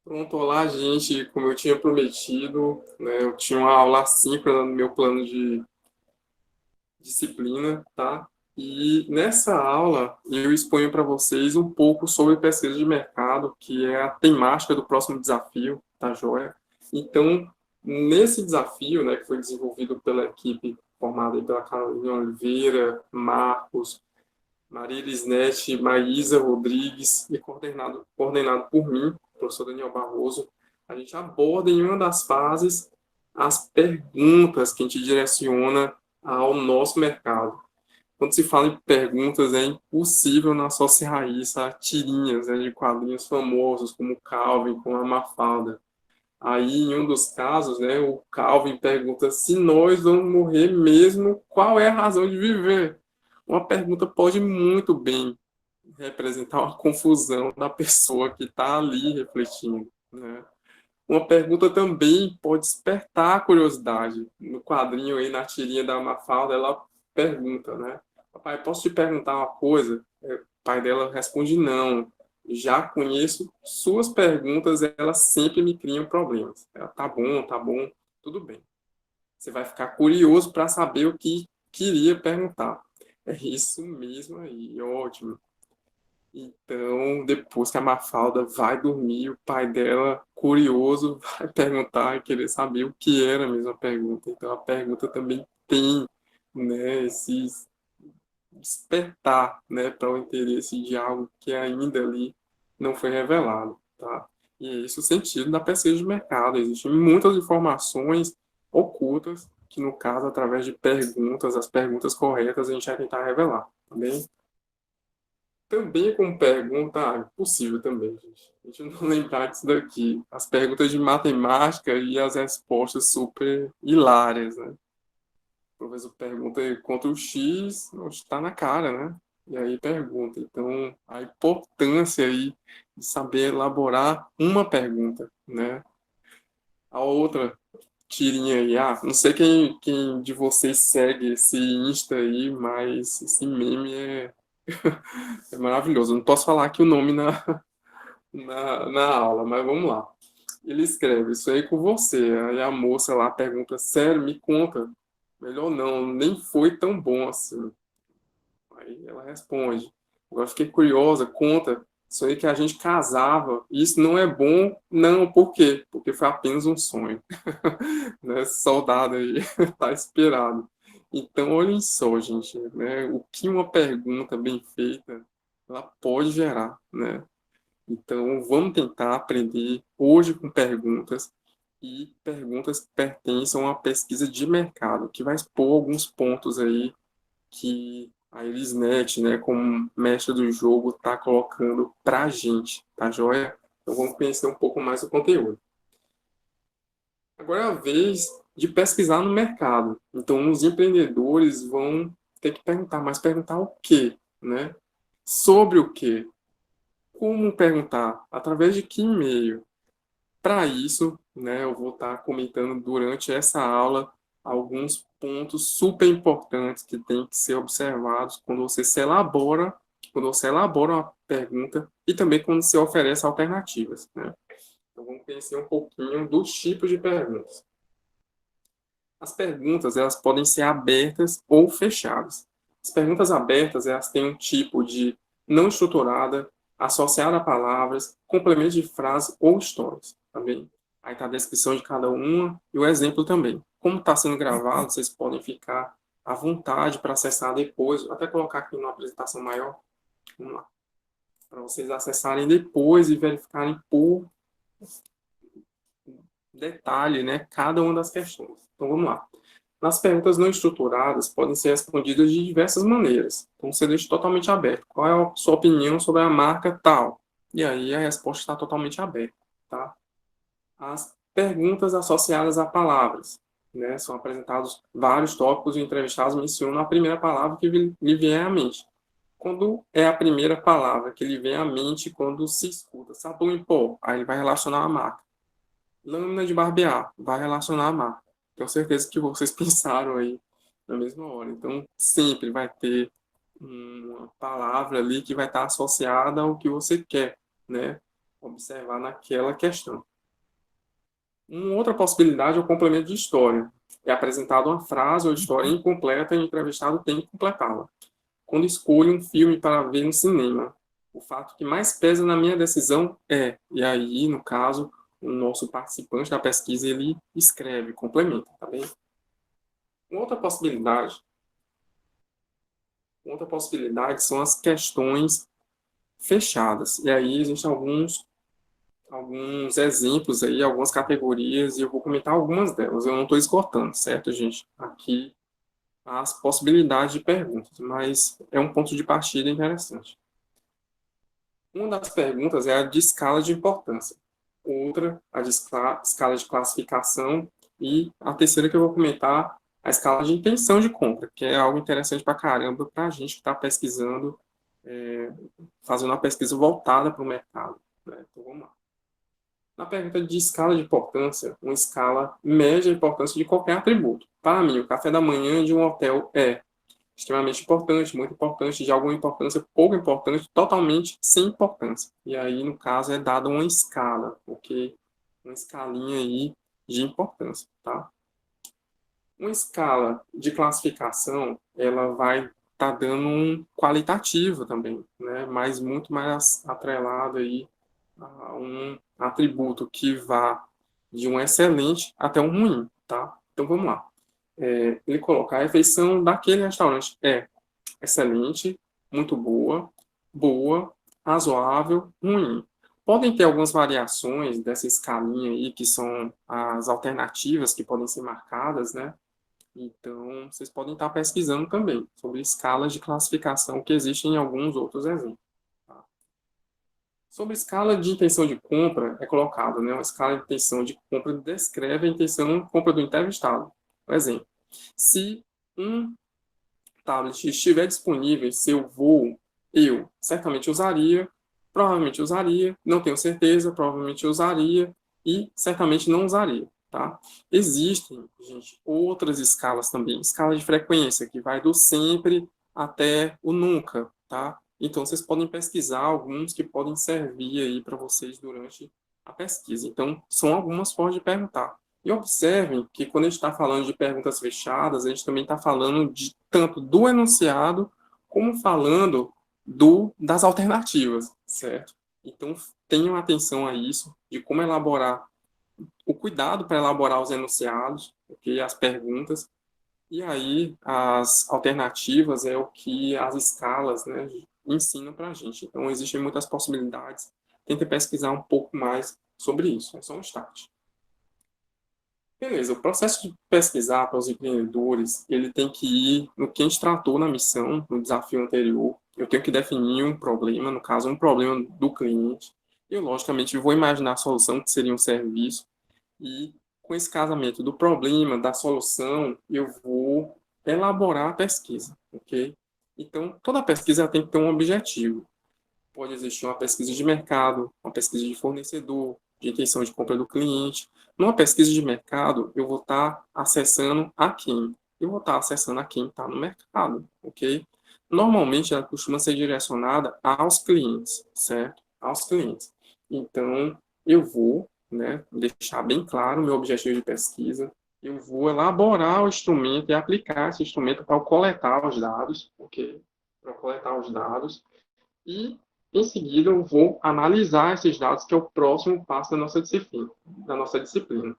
Pronto, olá, gente. Como eu tinha prometido, né, eu tinha uma aula assíncrona no meu plano de disciplina, tá? E nessa aula eu exponho para vocês um pouco sobre pesquisa de mercado, que é a temática do próximo desafio, tá joia? Então, nesse desafio, né, que foi desenvolvido pela equipe formada aí pela Carolina Oliveira, Marcos, Maria Elisnete, Maísa Rodrigues e coordenado por mim, professor Daniel Barroso, a gente aborda em uma das fases as perguntas que a gente direciona ao nosso mercado. Quando se fala em perguntas, é impossível não associar isso a tirinhas, né, de quadrinhos famosos, como Calvin, como a Mafalda. Aí, em um dos casos, né, o Calvin pergunta: se nós vamos morrer mesmo, qual é a razão de viver? Uma pergunta pode muito bem representar uma confusão da pessoa que está ali refletindo, né? Uma pergunta também pode despertar a curiosidade. No quadrinho aí, na tirinha da Mafalda, ela pergunta, né? Papai, posso te perguntar uma coisa? O pai dela responde não. Já conheço suas perguntas, elas sempre me criam problemas. Ela, tá bom, tudo bem. Você vai ficar curioso para saber o que queria perguntar. É isso mesmo aí, ótimo. Então, depois que a Mafalda vai dormir, o pai dela, curioso, vai perguntar e querer saber o que era a mesma pergunta. Então, a pergunta também tem, né, esse despertar, né, para o interesse de algo que ainda ali não foi revelado, tá? E é esse o sentido da pesquisa de mercado. Existem muitas informações ocultas que, no caso, através de perguntas, as perguntas corretas, a gente vai tentar revelar, tá bem? Também como pergunta, possível também, gente. A gente não lembrar disso daqui. As perguntas de matemática e as respostas super hilárias, né? O professor pergunta contra o X, está na cara, né? E aí pergunta. Então, a importância aí de saber elaborar uma pergunta, né? A outra tirinha aí, não sei quem de vocês segue esse Insta aí, mas esse meme é maravilhoso. Eu não posso falar aqui o nome na aula, mas vamos lá. Ele escreve isso aí com você. Aí a moça lá pergunta: sério, me conta. Melhor não, nem foi tão bom assim. Aí ela responde: agora fiquei curiosa, conta. Isso aí que a gente casava. Isso não é bom? Não, por quê? Porque foi apenas um sonho. Né? Soldado aí tá esperado. Então, olhem só, gente, né? O que uma pergunta bem feita ela pode gerar, né? Então, vamos tentar aprender hoje com perguntas e perguntas que pertencem a uma pesquisa de mercado, que vai expor alguns pontos aí que a Elisnet, né, como mestre do jogo, está colocando para a gente, tá joia? Então, vamos conhecer um pouco mais o conteúdo. Agora é a vez de pesquisar no mercado. Então, os empreendedores vão ter que perguntar, mas perguntar o quê, né? Sobre o quê? Como perguntar? Através de que e-mail? Para isso, né, eu vou estar comentando durante essa aula alguns pontos super importantes que têm que ser observados quando você elabora uma pergunta e também quando você oferece alternativas, né? Então vamos conhecer um pouquinho dos tipos de perguntas. As perguntas, elas podem ser abertas ou fechadas. As perguntas abertas, elas têm um tipo de não estruturada, associada a palavras, complemento de frase ou histórias, tá bem? Aí está a descrição de cada uma e o exemplo também. Como está sendo gravado, vocês podem ficar à vontade para acessar depois, até colocar aqui numa apresentação maior, vamos lá, para vocês acessarem depois e verificarem por detalhe, né, cada uma das questões. Então vamos lá. Nas perguntas não estruturadas, podem ser respondidas de diversas maneiras. Então, você deixa totalmente aberto. Qual é a sua opinião sobre a marca tal? E aí a resposta está totalmente aberta. Tá? As perguntas associadas a palavras. Né? São apresentados vários tópicos e entrevistados mencionam a primeira palavra que lhe vier à mente. Quando é a primeira palavra que lhe vem à mente quando se escuta sabão em pó, aí ele vai relacionar a marca. Lâmina de barbear, vai relacionar a marca. Tenho certeza que vocês pensaram aí na mesma hora. Então, sempre vai ter uma palavra ali que vai estar associada ao que você quer, né? observar naquela questão. Uma outra possibilidade é o complemento de história. É apresentada uma frase ou história incompleta e o entrevistado tem que completá-la. Quando escolho um filme para ver no cinema, o fato que mais pesa na minha decisão é, e aí, no caso, o nosso participante da pesquisa, ele escreve, complementa, tá bem? Uma outra possibilidade são as questões fechadas. E aí existem alguns exemplos aí, algumas categorias, e eu vou comentar algumas delas. Eu não estou esgotando, certo, gente? Aqui as possibilidades de perguntas, mas é um ponto de partida interessante. Uma das perguntas é a de escala de importância, outra, a de escala de classificação, e a terceira que eu vou comentar, a escala de intenção de compra, que é algo interessante para caramba para a gente que está pesquisando, fazendo uma pesquisa voltada para o mercado. Né? Então, vamos lá. Na pergunta de escala de importância, uma escala mede a importância de qualquer atributo. Para mim, o café da manhã de um hotel é extremamente importante, muito importante, de alguma importância, pouco importante, totalmente sem importância. E aí, no caso, é dada uma escala, ok? Uma escalinha aí de importância, tá? Uma escala de classificação, ela vai estar dando um qualitativo também, né? Mas muito mais atrelado aí a um atributo que vá de um excelente até um ruim, tá? Então, vamos lá. Ele coloca a refeição daquele restaurante é excelente, muito boa, boa, razoável, ruim. Podem ter algumas variações dessa escalinha aí, que são as alternativas que podem ser marcadas, né? Então, vocês podem estar pesquisando também sobre escalas de classificação que existem em alguns outros exemplos. Tá? Sobre escala de intenção de compra, é colocado, né? Uma escala de intenção de compra descreve a intenção de compra do entrevistado. Por exemplo, se um tablet estiver disponível, se eu vou, eu certamente usaria, provavelmente usaria, não tenho certeza, provavelmente usaria e certamente não usaria, tá? Existem, gente, outras escalas também, escala de frequência, que vai do sempre até o nunca, tá? Então, vocês podem pesquisar alguns que podem servir aí para vocês durante a pesquisa. Então, são algumas formas de perguntar. E observem que quando a gente está falando de perguntas fechadas, a gente também está falando de tanto do enunciado como falando das alternativas, certo? Então, tenham atenção a isso, de como elaborar, o cuidado para elaborar os enunciados, okay, as perguntas, e aí as alternativas é o que as escalas, né, ensinam para a gente. Então, existem muitas possibilidades. Tente pesquisar um pouco mais sobre isso. É só um start. Beleza, o processo de pesquisar para os empreendedores, ele tem que ir no que a gente tratou na missão, no desafio anterior. Eu tenho que definir um problema, no caso, um problema do cliente. Eu, logicamente, vou imaginar a solução, que seria um serviço, e com esse casamento do problema, da solução, eu vou elaborar a pesquisa, ok? Então, toda pesquisa tem que ter um objetivo. Pode existir uma pesquisa de mercado, uma pesquisa de fornecedor, de intenção de compra do cliente. Numa pesquisa de mercado, eu vou estar acessando a quem? Eu vou estar acessando a quem está no mercado, ok? Normalmente, ela costuma ser direcionada aos clientes, certo? Aos clientes. Então, eu vou, né, deixar bem claro o meu objetivo de pesquisa, eu vou elaborar o instrumento e aplicar esse instrumento para coletar os dados, ok? Para coletar os dados e em seguida, eu vou analisar esses dados, que é o próximo passo da nossa disciplina.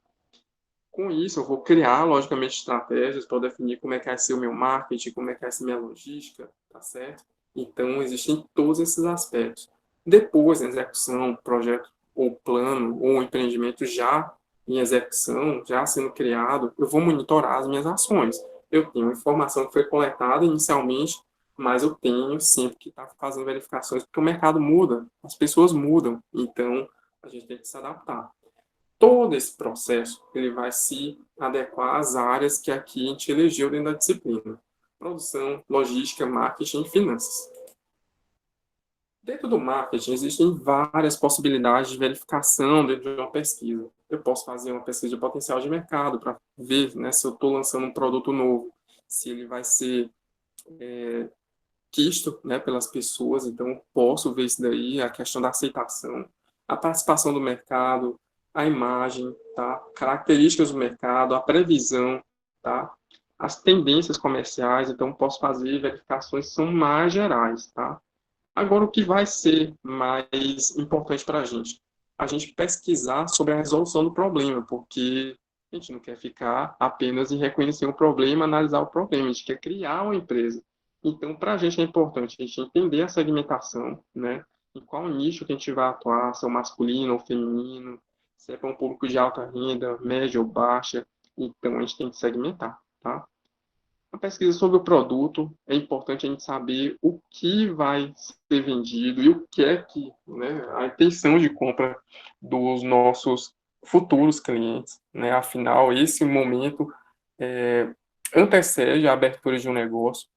Com isso, eu vou criar, logicamente, estratégias para definir como é que vai ser o meu marketing, como é que vai ser a minha logística, tá certo? Então, existem todos esses aspectos. Depois, na execução, projeto ou plano ou empreendimento já em execução, já sendo criado, eu vou monitorar as minhas ações. Eu tenho informação que foi coletada inicialmente, mas eu tenho sempre que estar fazendo verificações, porque o mercado muda, as pessoas mudam, então a gente tem que se adaptar. Todo esse processo ele vai se adequar às áreas que aqui a gente elegeu dentro da disciplina: produção, logística, marketing e finanças. Dentro do marketing, existem várias possibilidades de verificação dentro de uma pesquisa. Eu posso fazer uma pesquisa de potencial de mercado para ver, né, se eu estou lançando um produto novo, se ele vai ser quisto, né, pelas pessoas. Então, eu posso ver isso daí, a questão da aceitação. a participação do mercado, a imagem, tá? Características do mercado, a previsão, tá? As tendências comerciais, então posso fazer verificações que são mais gerais, tá? Agora, o que vai ser mais importante para a gente? A gente pesquisar sobre a resolução do problema, porque a gente não quer ficar apenas em reconhecer um problema, analisar o problema, a gente quer criar uma empresa. Então, para a gente é importante a gente entender a segmentação, né? Em qual nicho que a gente vai atuar, se é o masculino ou feminino, se é para um público de alta renda, média ou baixa. Então, a gente tem que segmentar, tá? A pesquisa sobre o produto, é importante a gente saber o que vai ser vendido e o que é que, né, a intenção de compra dos nossos futuros clientes, né? Afinal, esse momento é, antecede a abertura de um negócio.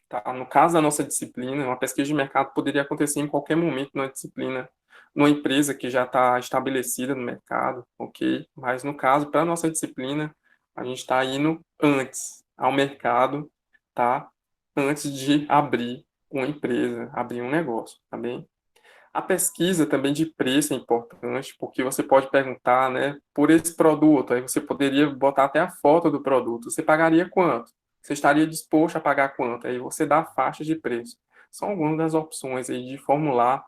Tá? No caso da nossa disciplina, uma pesquisa de mercado poderia acontecer em qualquer momento na disciplina, numa empresa que já está estabelecida no mercado, ok? Mas no caso, para a nossa disciplina, a gente está indo antes ao mercado, tá? Antes de abrir uma empresa, abrir um negócio, tá bem? A pesquisa também de preço é importante, porque você pode perguntar, né, por esse produto, aí você poderia botar até a foto do produto. Você pagaria quanto? Você estaria disposto a pagar quanto? Aí você dá a faixa de preço. São algumas das opções aí de formular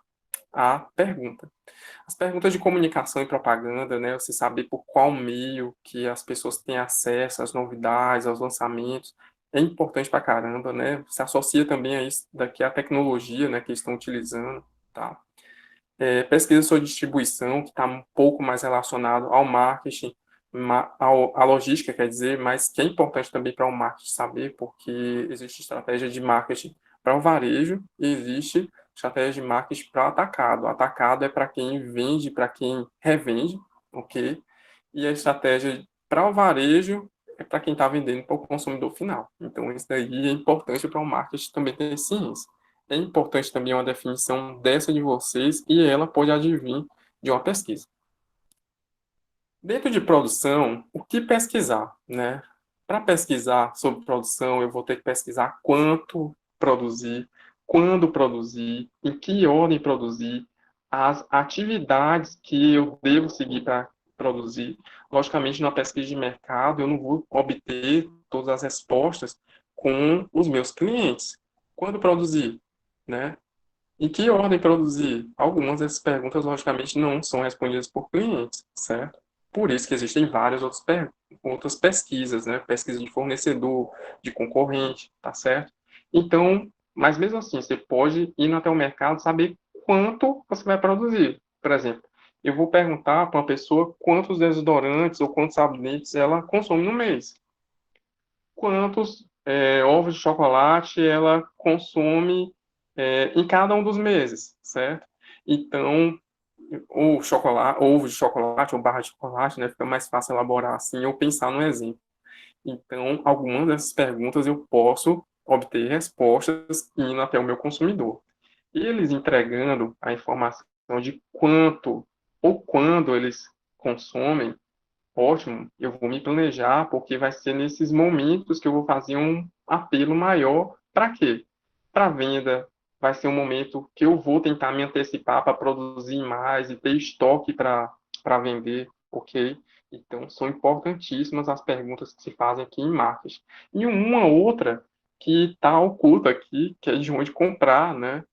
a pergunta. As perguntas de comunicação e propaganda, né, você saber por qual meio que as pessoas têm acesso às novidades, aos lançamentos, é importante pra caramba, né? Se associa também a isso daqui a tecnologia, né, que eles estão utilizando, tá? Pesquisa sobre distribuição, que está um pouco mais relacionado ao marketing, à logística, quer dizer, mas que é importante também para o marketing saber, porque existe estratégia de marketing para o varejo e existe estratégia de marketing para o atacado. O atacado é para quem vende, para quem revende, ok? E a estratégia para o varejo é para quem está vendendo para o consumidor final. Então, isso daí é importante para o marketing também ter ciência. É importante também uma definição dessa de vocês e ela pode advir de uma pesquisa. Dentro de produção, o que pesquisar, né? Para pesquisar sobre produção, eu vou ter que pesquisar quanto produzir, quando produzir, em que ordem produzir, as atividades que eu devo seguir para produzir. Logicamente, na pesquisa de mercado, eu não vou obter todas as respostas com os meus clientes. Quando produzir, né? Em que ordem produzir? Algumas dessas perguntas, logicamente, não são respondidas por clientes, certo? Por isso que existem várias outras pesquisas, né? Pesquisa de fornecedor, de concorrente, tá certo? Então, mas mesmo assim, você pode ir até o mercado saber quanto você vai produzir. Por exemplo, eu vou perguntar para uma pessoa quantos desodorantes ou quantos sabonetes ela consome no mês. Quantos ovos de chocolate ela consome em cada um dos meses, certo? Então, ou chocolate, ovo de chocolate ou barra de chocolate, né? Fica mais fácil elaborar assim ou pensar no exemplo. Então, algumas dessas perguntas eu posso obter respostas indo até o meu consumidor. E eles entregando a informação de quanto ou quando eles consomem, ótimo, eu vou me planejar, porque vai ser nesses momentos que eu vou fazer um apelo maior. Para quê? Para venda. Vai ser um momento que eu vou tentar me antecipar para produzir mais e ter estoque para vender, ok? Então, são importantíssimas as perguntas que se fazem aqui em marketing. E uma outra que está oculta aqui, que é de onde comprar, né?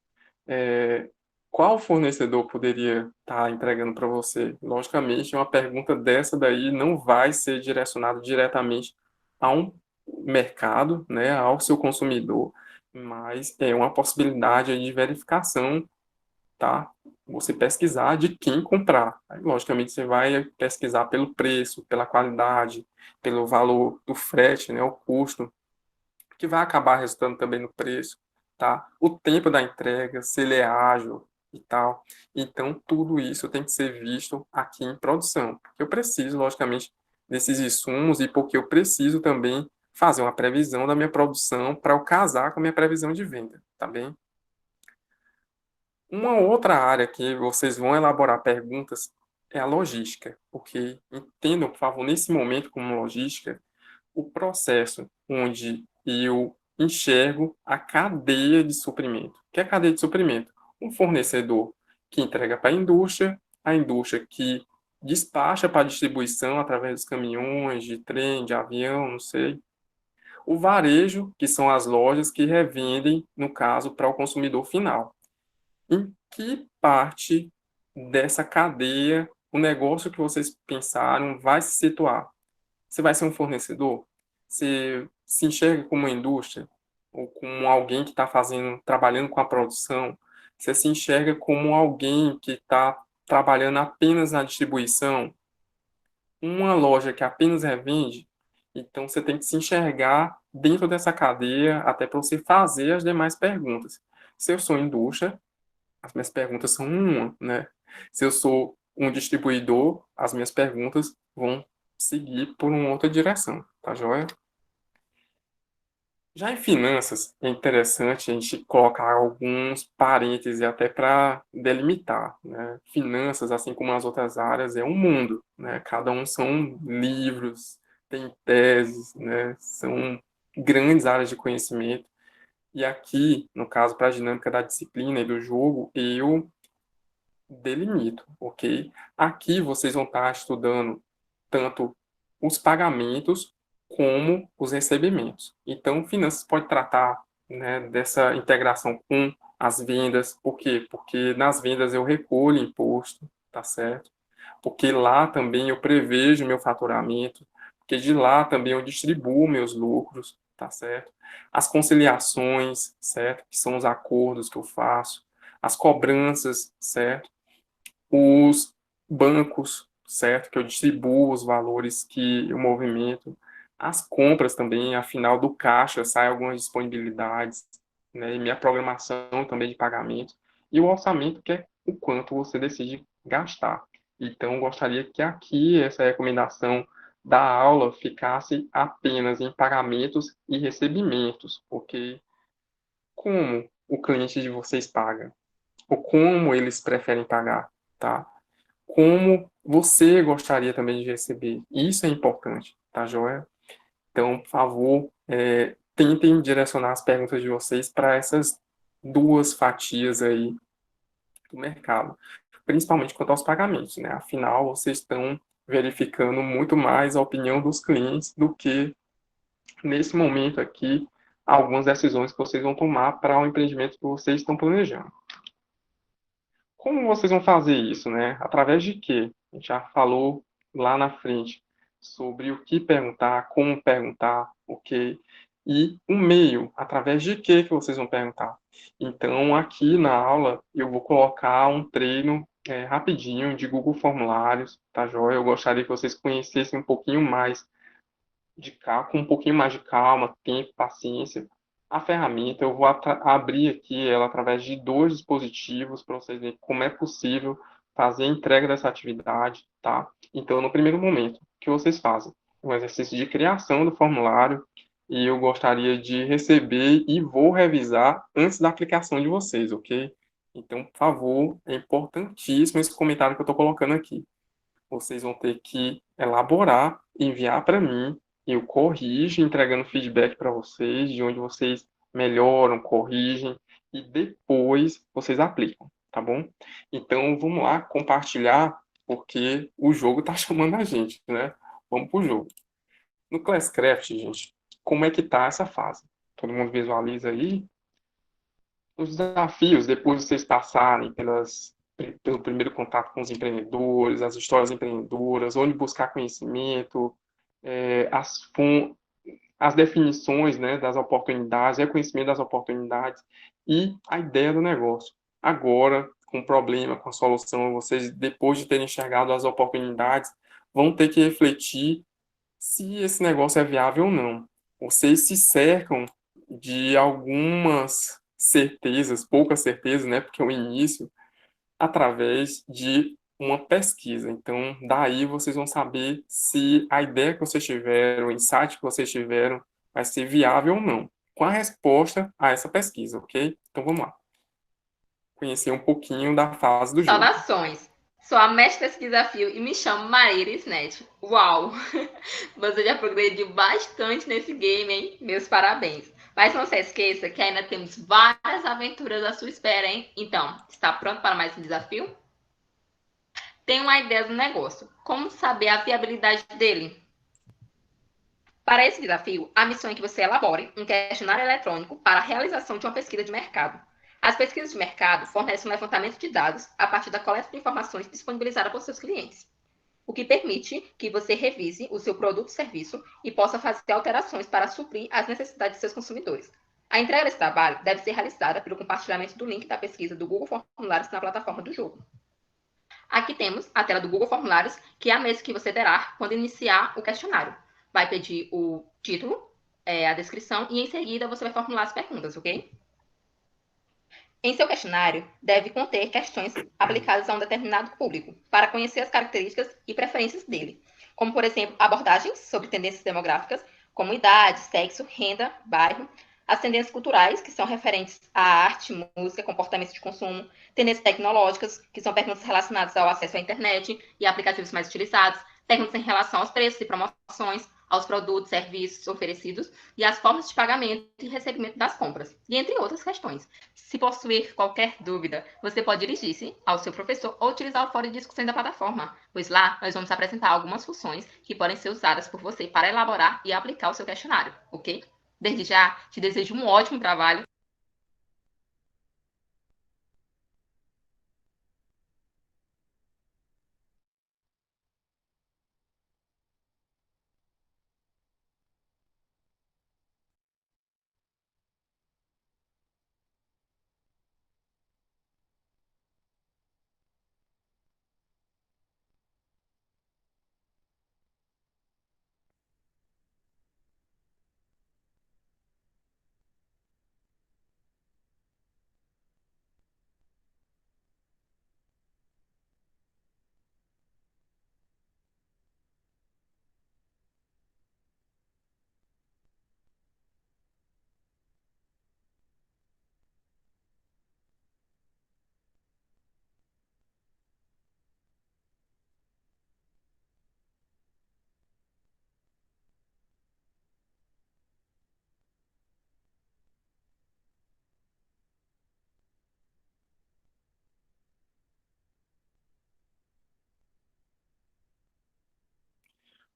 É, qual fornecedor poderia estar entregando para você? Logicamente, uma pergunta dessa daí não vai ser direcionada diretamente a um mercado, né, ao seu consumidor, mas é uma possibilidade de verificação, tá? Você pesquisar de quem comprar. Aí, logicamente, você vai pesquisar pelo preço, pela qualidade, pelo valor do frete, né, o custo que vai acabar resultando também no preço, tá? O tempo da entrega, se ele é ágil e tal. Então, tudo isso tem que ser visto aqui em produção. Eu preciso, logicamente, desses insumos e porque eu preciso também fazer uma previsão da minha produção para eu casar com a minha previsão de venda, tá bem? Uma outra área que vocês vão elaborar perguntas é a logística, porque entendam, por favor, nesse momento como logística, o processo onde eu enxergo a cadeia de suprimento. O que é a cadeia de suprimento? Um fornecedor que entrega para a indústria que despacha para distribuição através dos caminhões, de trem, de avião, não sei. O varejo, que são as lojas que revendem, no caso, para o consumidor final. Em que parte dessa cadeia o negócio que vocês pensaram vai se situar? Você vai ser um fornecedor? Você se enxerga como uma indústria? Ou como alguém que está trabalhando com a produção? Você se enxerga como alguém que está trabalhando apenas na distribuição? Uma loja que apenas revende? Então, você tem que se enxergar dentro dessa cadeia até para você fazer as demais perguntas. Se eu sou indústria, as minhas perguntas são uma, né? Se eu sou um distribuidor, as minhas perguntas vão seguir por uma outra direção, tá joia? Já em finanças, é interessante a gente colocar alguns parênteses até para delimitar, né? Finanças, assim como as outras áreas, é um mundo, né? Cada um são livros, tem teses, né? São grandes áreas de conhecimento. E aqui, no caso, para a dinâmica da disciplina e do jogo, eu delimito, ok? Aqui vocês vão estar estudando tanto os pagamentos como os recebimentos. Então, finanças pode tratar, né, dessa integração com as vendas. Por quê? Porque nas vendas eu recolho imposto, tá certo? Porque lá também eu prevejo meu faturamento, porque de lá também eu distribuo meus lucros, tá certo? As conciliações, certo? Que são os acordos que eu faço, as cobranças, certo? Os bancos, certo? Que eu distribuo os valores que eu movimento, as compras também, afinal do caixa sai algumas disponibilidades, né? E minha programação também de pagamento, e o orçamento, que é o quanto você decide gastar. Então, gostaria que aqui essa recomendação da aula ficasse apenas em pagamentos e recebimentos, porque como o cliente de vocês paga, ou como eles preferem pagar, tá? Como você gostaria também de receber. Isso é importante, tá, joia? Então, por favor, tentem direcionar as perguntas de vocês para essas duas fatias aí do mercado, principalmente quanto aos pagamentos, né? Afinal, vocês estão verificando muito mais a opinião dos clientes do que, nesse momento aqui, algumas decisões que vocês vão tomar para o empreendimento que vocês estão planejando. Como vocês vão fazer isso, né? Através de quê? A gente já falou lá na frente sobre o que perguntar, como perguntar, ok? E o meio, através de que vocês vão perguntar. Então, aqui na aula, eu vou colocar um treino rapidinho de Google Formulários, tá joia? Eu gostaria que vocês conhecessem um pouquinho mais com um pouquinho mais de calma, tempo, paciência, a ferramenta. Eu vou abrir aqui ela através de dois dispositivos para vocês verem como é possível fazer a entrega dessa atividade, tá? Então, no primeiro momento, o que vocês fazem? Um exercício de criação do formulário e eu gostaria de receber e vou revisar antes da aplicação de vocês, ok? Então, por favor, é importantíssimo esse comentário que eu estou colocando aqui. Vocês vão ter que elaborar, enviar para mim, eu corrijo, entregando feedback para vocês, de onde vocês melhoram, corrigem, e depois vocês aplicam, tá bom? Então, vamos lá compartilhar, porque o jogo está chamando a gente, né? Vamos pro jogo. No Classcraft, gente, como é que tá essa fase? Todo mundo visualiza aí? Os desafios, depois de vocês passarem pelo primeiro contato com os empreendedores, as histórias empreendedoras, onde buscar conhecimento, é, as definições, né, das oportunidades, reconhecimento das oportunidades e a ideia do negócio. Agora, com o problema, com a solução, vocês, depois de terem enxergado as oportunidades, vão ter que refletir se esse negócio é viável ou não. Vocês se cercam de algumas certezas, poucas certezas, né, porque é o início, através de uma pesquisa. Então, daí vocês vão saber se a ideia que vocês tiveram, o insight que vocês tiveram, vai ser viável ou não, com a resposta a essa pesquisa, ok? Então, vamos lá. Conhecer um pouquinho da fase do jogo. Saudações! Sou a mestre desse desafio e me chamo Maíra Snett. Uau! Você já progrediu bastante nesse game, hein? Meus parabéns! Mas não se esqueça que ainda temos várias aventuras à sua espera, hein? Então, está pronto para mais um desafio? Tem uma ideia do negócio. Como saber a viabilidade dele? Para esse desafio, a missão é que você elabore um questionário eletrônico para a realização de uma pesquisa de mercado. As pesquisas de mercado fornecem um levantamento de dados a partir da coleta de informações disponibilizada por seus clientes, o que permite que você revise o seu produto ou serviço e possa fazer alterações para suprir as necessidades de seus consumidores. A entrega desse trabalho deve ser realizada pelo compartilhamento do link da pesquisa do Google Formulários na plataforma do jogo. Aqui temos a tela do Google Formulários, que é a mesma que você terá quando iniciar o questionário. Vai pedir o título, a descrição, e em seguida você vai formular as perguntas, ok? Em seu questionário, deve conter questões aplicadas a um determinado público, para conhecer as características e preferências dele, como, por exemplo, abordagens sobre tendências demográficas, como idade, sexo, renda, bairro, as tendências culturais, que são referentes à arte, música, comportamento de consumo, tendências tecnológicas, que são perguntas relacionadas ao acesso à internet e aplicativos mais utilizados, perguntas em relação aos preços e promoções, aos produtos, serviços oferecidos e às formas de pagamento e recebimento das compras, e entre outras questões. Se possuir qualquer dúvida, você pode dirigir-se ao seu professor ou utilizar o fórum de discussões da plataforma, pois lá nós vamos apresentar algumas funções que podem ser usadas por você para elaborar e aplicar o seu questionário, ok? Desde já, te desejo um ótimo trabalho.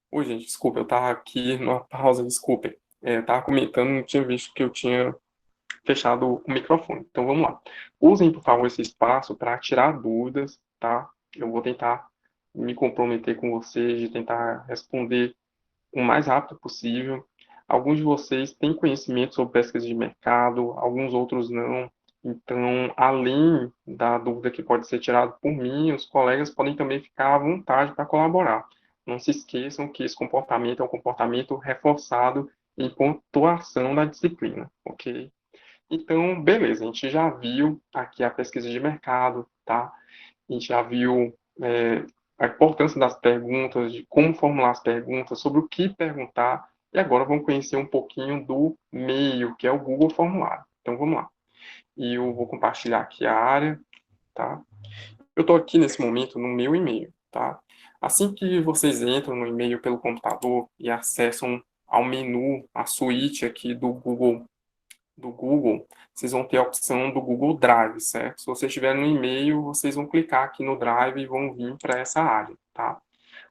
Oi, gente, desculpa, eu tava aqui numa pausa, desculpem. Eu tava comentando, não tinha visto que eu tinha fechado o microfone. Então vamos lá. Usem, por favor, esse espaço para tirar dúvidas, tá? Eu vou tentar me comprometer com vocês, de tentar responder o mais rápido possível. Alguns de vocês têm conhecimento sobre pesquisa de mercado, alguns outros não. Então, além da dúvida que pode ser tirada por mim, os colegas podem também ficar à vontade para colaborar. Não se esqueçam que esse comportamento é um comportamento reforçado em pontuação da disciplina, ok? Então, beleza, a gente já viu aqui a pesquisa de mercado, tá? A gente já viu a importância das perguntas, de como formular as perguntas, sobre o que perguntar, e agora vamos conhecer um pouquinho do meio, que é o Google Formulário. Então, vamos lá. E eu vou compartilhar aqui a área, tá? Eu estou aqui nesse momento no meu e-mail, tá? Assim que vocês entram no e-mail pelo computador e acessam ao menu, a suíte aqui do Google, vocês vão ter a opção do Google Drive, certo? Se vocês estiverem no e-mail, vocês vão clicar aqui no Drive e vão vir para essa área, tá?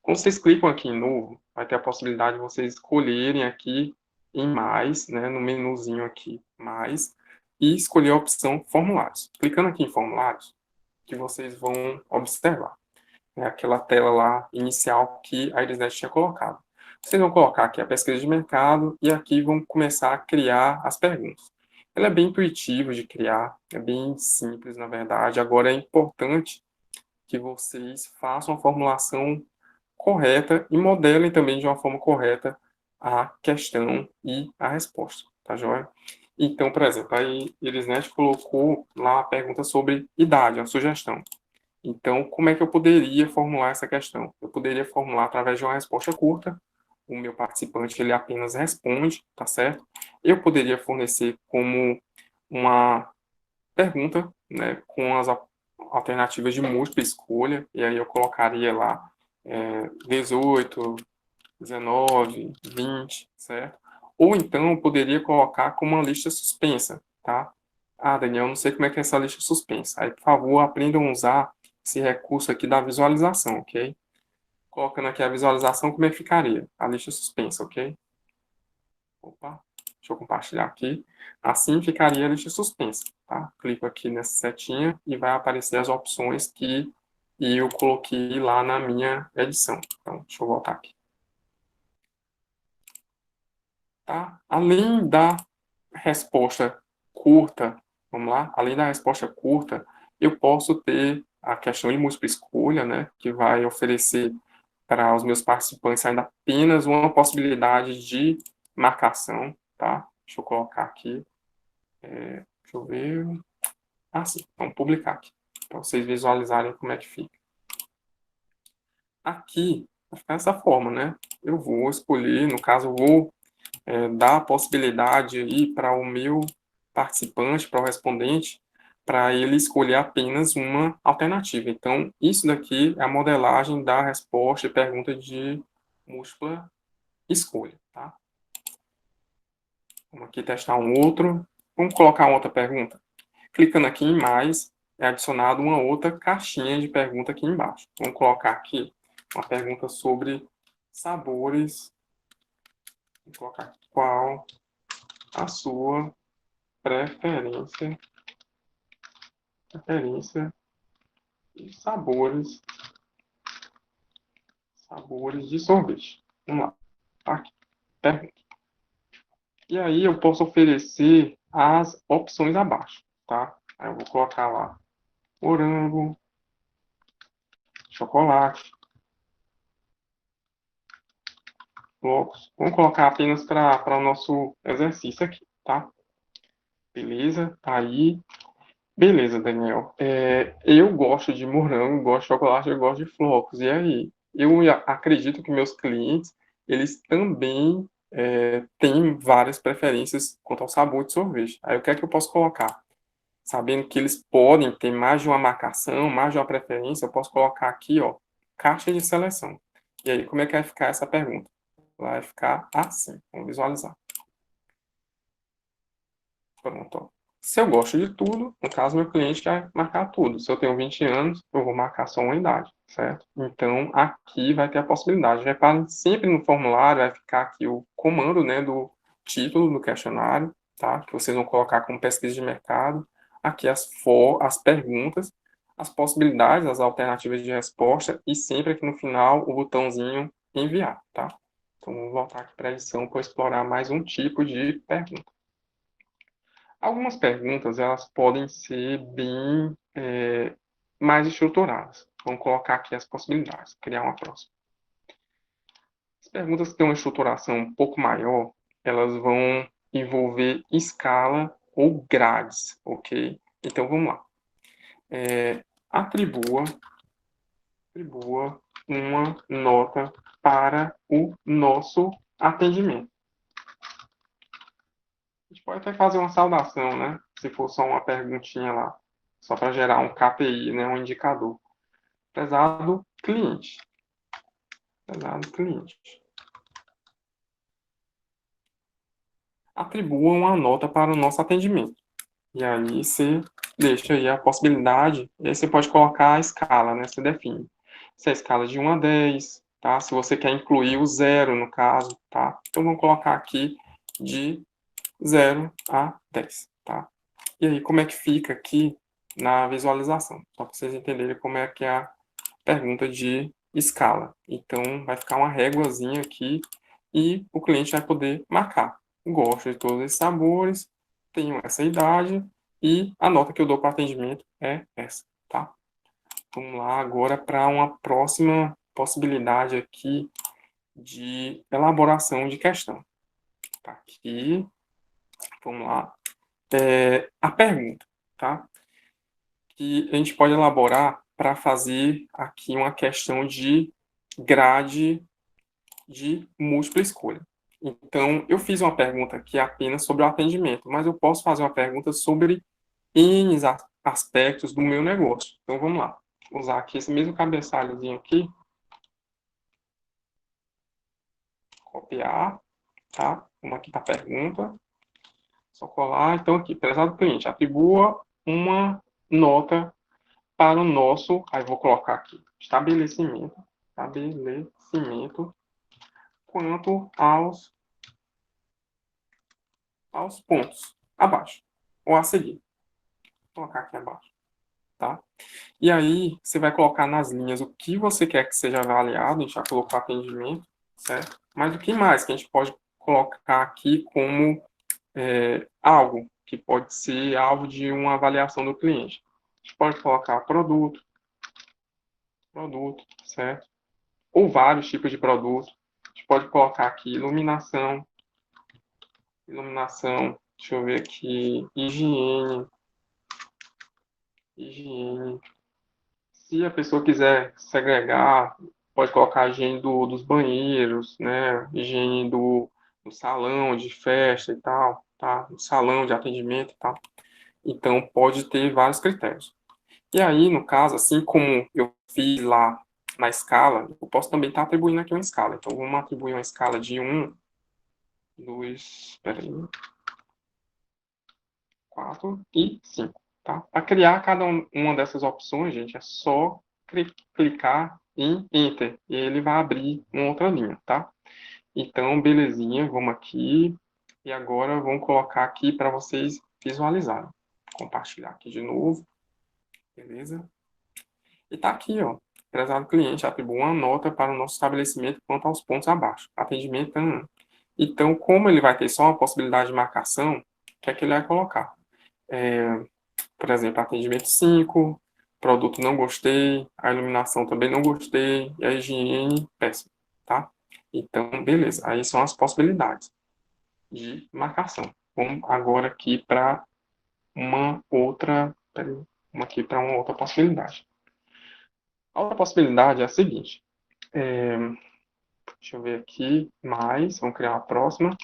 Quando vocês clicam aqui em novo, vai ter a possibilidade de vocês escolherem aqui em mais, né, no menuzinho aqui, mais, e escolher a opção formulários. Clicando aqui em formulários, que vocês vão observar, né, aquela tela lá inicial que a Irisnet tinha colocado. Vocês vão colocar aqui a pesquisa de mercado e aqui vão começar a criar as perguntas. Ela é bem intuitiva de criar, é bem simples, na verdade. Agora é importante que vocês façam a formulação correta e modelem também de uma forma correta a questão e a resposta, tá joia? Então, por exemplo, aí Elisnet colocou lá a pergunta sobre idade, a sugestão. Então, como é que eu poderia formular essa questão? Eu poderia formular através de uma resposta curta. O meu participante ele apenas responde, tá certo? Eu poderia fornecer como uma pergunta, né, com as alternativas de múltipla escolha, e aí eu colocaria lá 18, 19, 20, certo? Ou então, eu poderia colocar como uma lista suspensa, tá? Ah, Daniel, não sei como é que é essa lista suspensa. Aí, por favor, aprendam a usar esse recurso aqui da visualização, ok? Colocando aqui a visualização, como é que ficaria? A lista suspensa, ok? Opa, deixa eu compartilhar aqui. Assim ficaria a lista suspensa, tá? Clico aqui nessa setinha e vai aparecer as opções que eu coloquei lá na minha edição. Então, deixa eu voltar aqui. Tá? Além da resposta curta, vamos lá? Além da resposta curta, eu posso ter a questão de múltipla escolha, né? Que vai oferecer para os meus participantes ainda apenas uma possibilidade de marcação, tá? Deixa eu colocar aqui. Deixa eu ver. Ah, sim. Vamos publicar aqui. Para vocês visualizarem como é que fica. Aqui, vai ficar dessa forma, né? Eu vou escolher, no caso, eu vou dar a possibilidade aí para o meu participante, para o respondente, para ele escolher apenas uma alternativa. Então, isso daqui é a modelagem da resposta e pergunta de múltipla escolha, tá? Vamos aqui testar um outro. Vamos colocar outra pergunta. Clicando aqui em mais, é adicionado uma outra caixinha de pergunta aqui embaixo. Vamos colocar aqui uma pergunta sobre sabores. Vou colocar aqui, qual a sua preferência de sabores de sorvete. Vamos lá. Aqui, pergunta. E aí eu posso oferecer as opções abaixo, tá? Aí eu vou colocar lá morango, chocolate, flocos. Vamos colocar apenas para o nosso exercício aqui, tá? Beleza? Tá aí. Beleza, Daniel. Eu gosto de morango, gosto de chocolate, eu gosto de flocos. E aí? Eu acredito que meus clientes, eles também têm várias preferências quanto ao sabor de sorvete. Aí o que é que eu posso colocar? Sabendo que eles podem ter mais de uma marcação, mais de uma preferência, eu posso colocar aqui, ó, caixa de seleção. E aí, como é que vai ficar essa pergunta? Vai ficar assim. Vamos visualizar. Pronto, ó. Se eu gosto de tudo, no caso, meu cliente vai marcar tudo. Se eu tenho 20 anos, eu vou marcar só uma idade, certo? Então, aqui vai ter a possibilidade. Reparem, sempre no formulário vai ficar aqui o comando, né, do título do questionário, tá? Que vocês vão colocar como pesquisa de mercado. Aqui as perguntas, as possibilidades, as alternativas de resposta e sempre aqui no final o botãozinho enviar, tá? Então, vamos voltar aqui para a edição para explorar mais um tipo de pergunta. Algumas perguntas elas podem ser bem mais estruturadas. Vamos colocar aqui as possibilidades, criar uma próxima. As perguntas que têm uma estruturação um pouco maior, elas vão envolver escala ou grades, ok? Então, vamos lá. Atribua uma nota para o nosso atendimento. A gente pode até fazer uma saudação, né? Se for só uma perguntinha lá, só para gerar um KPI, né? Um indicador. Prezado cliente. Prezado cliente. Atribua uma nota para o nosso atendimento. E aí você deixa aí a possibilidade, e aí você pode colocar a escala, né? Você define. Se é a escala de 1 a 10, tá? Se você quer incluir o zero, no caso, tá? Então, vamos colocar aqui de 0 a 10, tá? E aí, como é que fica aqui na visualização? Só para vocês entenderem como é que é a pergunta de escala. Então, vai ficar uma réguazinha aqui e o cliente vai poder marcar. Gosto de todos esses sabores, tenho essa idade e a nota que eu dou para atendimento é essa, tá? Vamos lá agora para uma próxima possibilidade aqui de elaboração de questão. Tá aqui, vamos lá. A pergunta, tá? Que a gente pode elaborar para fazer aqui uma questão de grade de múltipla escolha. Então, eu fiz uma pergunta aqui apenas sobre o atendimento, mas eu posso fazer uma pergunta sobre N aspectos do meu negócio. Então, vamos lá. Vou usar aqui esse mesmo cabeçalhozinho aqui. Copiar. tá? Vamos aqui para a pergunta. Só colar. Então, aqui, prezado cliente, atribua uma nota para o nosso, aí vou colocar aqui, estabelecimento quanto aos pontos abaixo, ou a seguir. Vou colocar aqui abaixo, tá? E aí, você vai colocar nas linhas o que você quer que seja avaliado, a gente já colocou atendimento, certo? Mas o que mais que a gente pode colocar aqui como algo que pode ser alvo de uma avaliação do cliente? A gente pode colocar produto, certo? Ou vários tipos de produto. A gente pode colocar aqui iluminação, deixa eu ver aqui, higiene. Se a pessoa quiser segregar, pode colocar a higiene dos banheiros, né? Higiene do salão de festa e tal, tá? Do salão de atendimento e tal. Então, pode ter vários critérios. E aí, no caso, assim como eu fiz lá na escala, eu posso também estar atribuindo aqui uma escala. Então, vamos atribuir uma escala de 1, 2, 4 e 5. Tá? Para criar cada uma dessas opções, gente, é só clicar em Enter e ele vai abrir uma outra linha, tá? Então, belezinha, vamos aqui e agora vamos colocar aqui para vocês visualizarem. Compartilhar aqui de novo, beleza? E tá aqui, ó. Prezado cliente, atribua uma nota para o nosso estabelecimento quanto aos pontos abaixo. Atendimento 1. Então, como ele vai ter só uma possibilidade de marcação, o que é que ele vai colocar? Por exemplo, atendimento 5, produto não gostei, a iluminação também não gostei, e a higiene, péssimo, tá? Então, beleza. Aí são as possibilidades de marcação. Vamos agora aqui para uma outra possibilidade. A outra possibilidade é a seguinte. Deixa eu ver aqui mais, vamos criar uma próxima.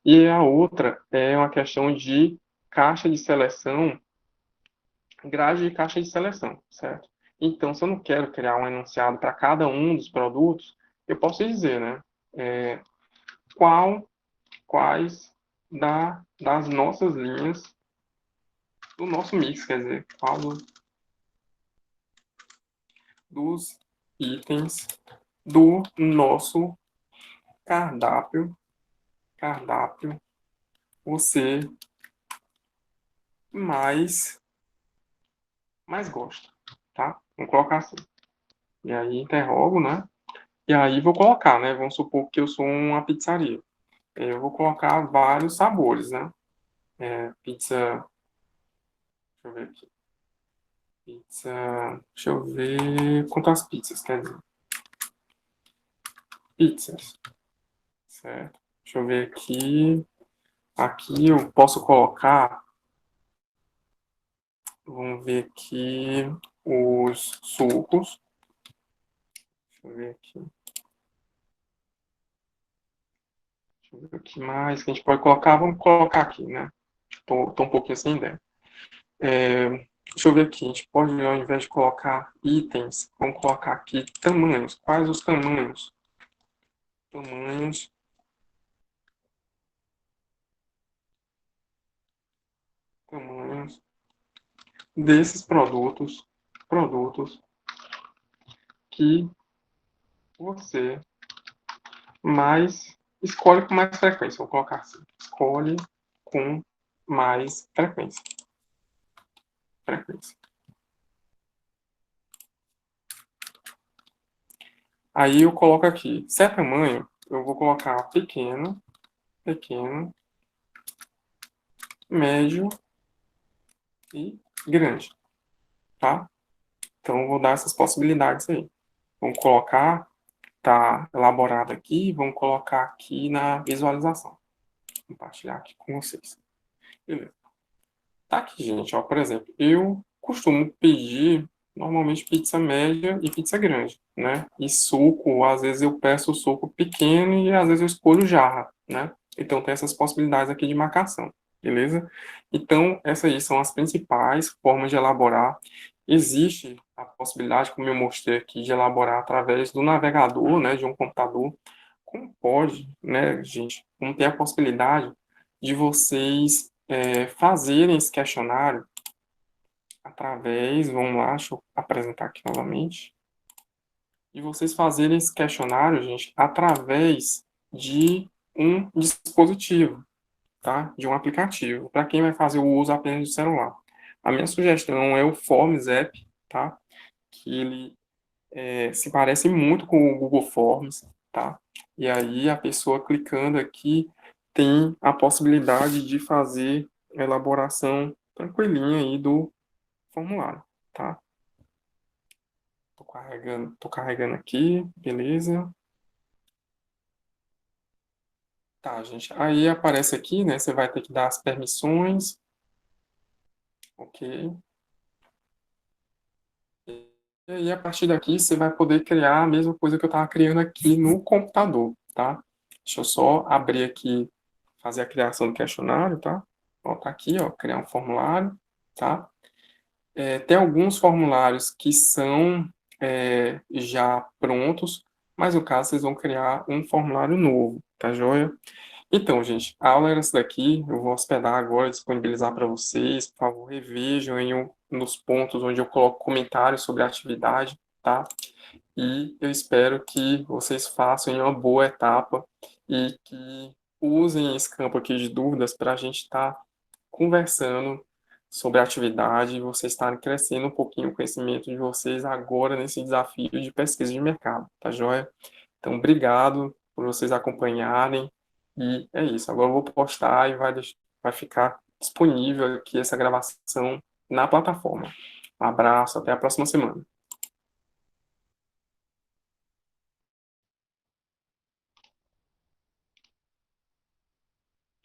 E a outra é uma questão de caixa de seleção, grade de caixa de seleção, certo? Então, se eu não quero criar um enunciado para cada um dos produtos, eu posso dizer, né? Quais das nossas linhas do nosso mix, quer dizer, qual dos itens do nosso cardápio você mais gosta, tá? Vamos colocar assim. E aí interrogo, né? E aí vou colocar, né? Vamos supor que eu sou uma pizzaria. Eu vou colocar vários sabores, né? Pizza. Deixa eu ver aqui. Pizza. Deixa eu ver quantas pizzas, quer dizer. Pizzas. Certo? Deixa eu ver aqui. Aqui eu posso colocar. Vamos ver aqui os sucos. Deixa eu ver aqui. Deixa eu ver o que mais que a gente pode colocar. Vamos colocar aqui, né? Tô um pouquinho sem ideia. Deixa eu ver aqui. A gente pode, ao invés de colocar itens, vamos colocar aqui tamanhos. Quais os tamanhos? Tamanhos desses produtos que você mais escolhe com mais frequência. Vou colocar assim. Escolhe com mais frequência. Aí eu coloco aqui, se é tamanho, eu vou colocar pequeno, médio e grande, tá? Então eu vou dar essas possibilidades aí. Vamos colocar, tá elaborado aqui, vamos colocar aqui na visualização. Vou compartilhar aqui com vocês. Beleza. Tá aqui, gente, ó, por exemplo, eu costumo pedir normalmente pizza média e pizza grande, né? E suco, às vezes eu peço suco pequeno e às vezes eu escolho jarra, né? Então tem essas possibilidades aqui de marcação, beleza? Então essas aí são as principais formas de elaborar. Existe a possibilidade, como eu mostrei aqui, de elaborar através do navegador, né, de um computador, como pode, né, gente, como tem a possibilidade de vocês fazerem esse questionário através, vamos lá, deixa eu apresentar aqui novamente, e vocês fazerem esse questionário, gente, através de um dispositivo, tá? De um aplicativo, para quem vai fazer o uso apenas do celular. A minha sugestão é o Forms App, tá? Que ele se parece muito com o Google Forms, tá? E aí a pessoa clicando aqui tem a possibilidade de fazer a elaboração tranquilinha aí do formulário, tá? Tô carregando aqui, beleza? Tá, gente. Aí aparece aqui, né? Você vai ter que dar as permissões, ok? E aí, a partir daqui, você vai poder criar a mesma coisa que eu estava criando aqui no computador, tá? Deixa eu só abrir aqui, fazer a criação do questionário, tá? Ó, tá aqui, ó, criar um formulário, tá? Tem alguns formulários que são já prontos, mas no caso, vocês vão criar um formulário novo, tá joia? Então, gente, a aula era essa daqui. Eu vou hospedar agora, disponibilizar para vocês. Por favor, revejam aí nos pontos onde eu coloco comentários sobre a atividade, tá? E eu espero que vocês façam em uma boa etapa e que usem esse campo aqui de dúvidas para a gente estar conversando sobre a atividade e vocês estarem crescendo um pouquinho o conhecimento de vocês agora nesse desafio de pesquisa de mercado, tá joia? Então, obrigado por vocês acompanharem. E é isso. Agora eu vou postar e vai ficar disponível aqui essa gravação na plataforma. Um abraço, até a próxima semana.